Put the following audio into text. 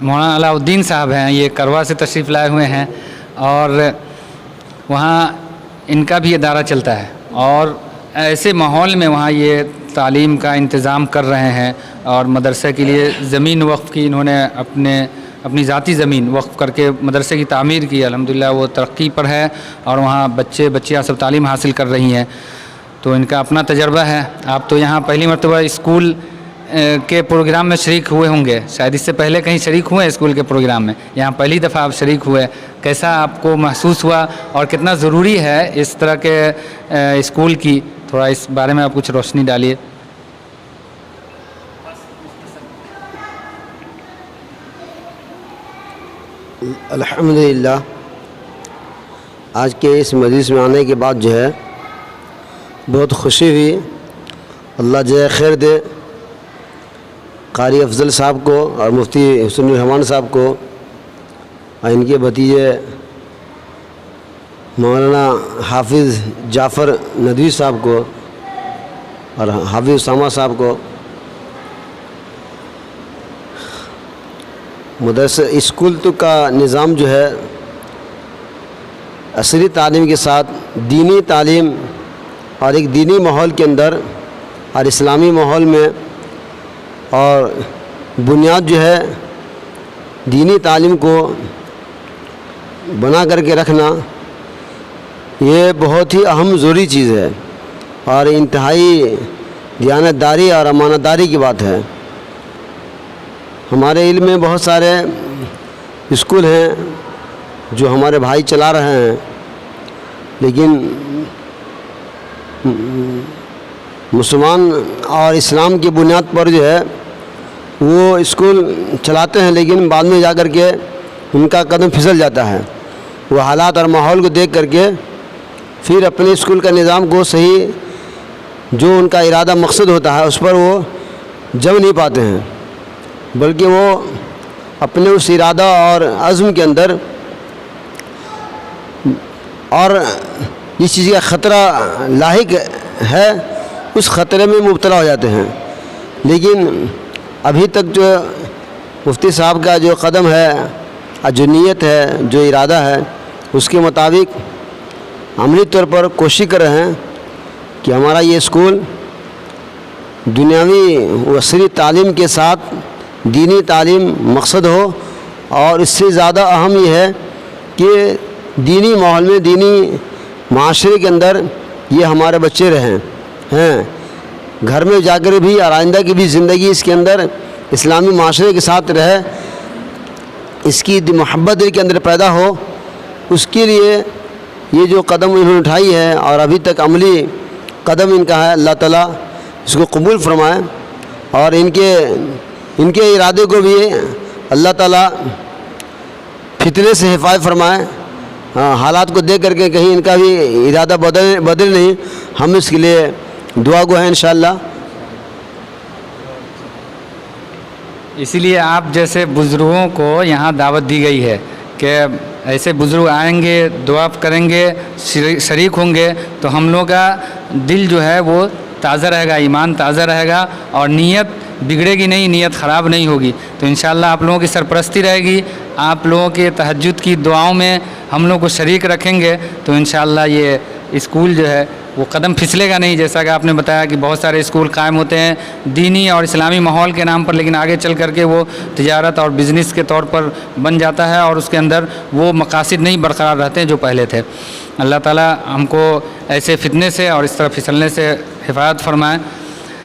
مولانا علاؤدین صاحب ہیں، یہ کروا سے تشریف لائے ہوئے ہیں اور وہاں ان کا بھی ادارہ چلتا ہے اور ایسے ماحول میں وہاں یہ تعلیم کا انتظام کر رہے ہیں اور مدرسے کے لیے زمین وقف کی، انہوں نے اپنی ذاتی زمین وقف کر کے مدرسے کی تعمیر کی، الحمدللہ وہ ترقی پر ہے اور وہاں بچیاں سب تعلیم حاصل کر رہی ہیں، تو ان کا اپنا تجربہ ہے۔ آپ تو یہاں پہلی مرتبہ اسکول کے پروگرام میں شریک ہوئے ہوں گے، شاید اس سے پہلے کہیں شریک ہوئے اسکول کے پروگرام میں، یہاں پہلی دفعہ آپ شریک ہوئے، کیسا آپ کو محسوس ہوا اور کتنا ضروری ہے اس طرح کے اسکول کی، تھوڑا اس بارے میں آپ کچھ روشنی ڈالیے۔ الحمدللہ آج کے اس مجلس میں آنے کے بعد جو ہے بہت خوشی ہوئی، اللہ جزائے خیر دے قاری افضل صاحب کو اور مفتی حسن الرحمان صاحب کو اور ان کے بھتیجے مولانا حافظ جعفر ندوی صاحب کو اور حافظ اسامہ صاحب کو۔ مدرسہ اسکول تو کا نظام جو ہے عصری تعلیم کے ساتھ دینی تعلیم اور ایک دینی ماحول کے اندر اور اسلامی ماحول میں، اور بنیاد جو ہے دینی تعلیم کو بنا کر کے رکھنا، یہ بہت ہی اہم ضروری چیز ہے اور انتہائی دیانتداری اور امانتداری کی بات ہے۔ ہمارے علم میں بہت سارے اسکول ہیں جو ہمارے بھائی چلا رہے ہیں، لیکن مسلمان اور اسلام کی بنیاد پر جو ہے وہ اسکول چلاتے ہیں، لیکن بعد میں جا کر کے ان کا قدم پھسل جاتا ہے۔ وہ حالات اور ماحول کو دیکھ کر کے پھر اپنے اسکول کا نظام کو صحیح جو ان کا ارادہ مقصد ہوتا ہے اس پر وہ جم نہیں پاتے ہیں، بلکہ وہ اپنے اس ارادہ اور عزم کے اندر اور اس چیز کا خطرہ لاحق ہے اس خطرے میں مبتلا ہو جاتے ہیں۔ لیکن ابھی تک جو مفتی صاحب کا جو قدم ہے اور جو نیت ہے، جو ارادہ ہے، اس کے مطابق عملی طور پر کوشش کر رہے ہیں کہ ہمارا یہ اسکول دنیاوی و عصری تعلیم کے ساتھ دینی تعلیم مقصد ہو، اور اس سے زیادہ اہم یہ ہے کہ دینی ماحول میں، دینی معاشرے کے اندر یہ ہمارے بچے رہیں ہیں، گھر میں جا کر بھی اور آئندہ کی بھی زندگی اس کے اندر اسلامی معاشرے کے ساتھ رہے، اس کی محبت دل کے اندر پیدا ہو۔ اس کے لیے یہ جو قدم انہوں نے اٹھائی ہے اور ابھی تک عملی قدم ان کا ہے، اللہ تعالیٰ اس کو قبول فرمائے اور ان کے ارادے کو بھی اللہ تعالیٰ فتنے سے حفاظت فرمائے۔ حالات کو دیکھ کر کے کہیں ان کا بھی ارادہ بدل نہیں، ہم اس کے لیے دعا گو ہیں انشاءاللہ۔ اسی لیے آپ جیسے بزرگوں کو یہاں دعوت دی گئی ہے کہ ایسے بزرگ آئیں گے، دعا کریں گے، شریک ہوں گے تو ہم لوگ کا دل جو ہے وہ تازہ رہے گا، ایمان تازہ رہے گا اور نیت بگڑے گی نہیں، نیت خراب نہیں ہوگی۔ تو انشاءاللہ آپ لوگوں کی سرپرستی رہے گی، آپ لوگوں کے تہجد کی دعاؤں میں ہم لوگ کو شریک رکھیں گے تو انشاءاللہ یہ اسکول جو ہے وہ قدم پھسلے گا نہیں۔ جیسا کہ آپ نے بتایا کہ بہت سارے اسکول قائم ہوتے ہیں دینی اور اسلامی ماحول کے نام پر، لیکن آگے چل کر کے وہ تجارت اور بزنس کے طور پر بن جاتا ہے اور اس کے اندر وہ مقاصد نہیں برقرار رہتے ہیں جو پہلے تھے۔ اللہ تعالیٰ ہم کو ایسے فتنے سے اور اس طرح پھسلنے سے حفاظت فرمائے۔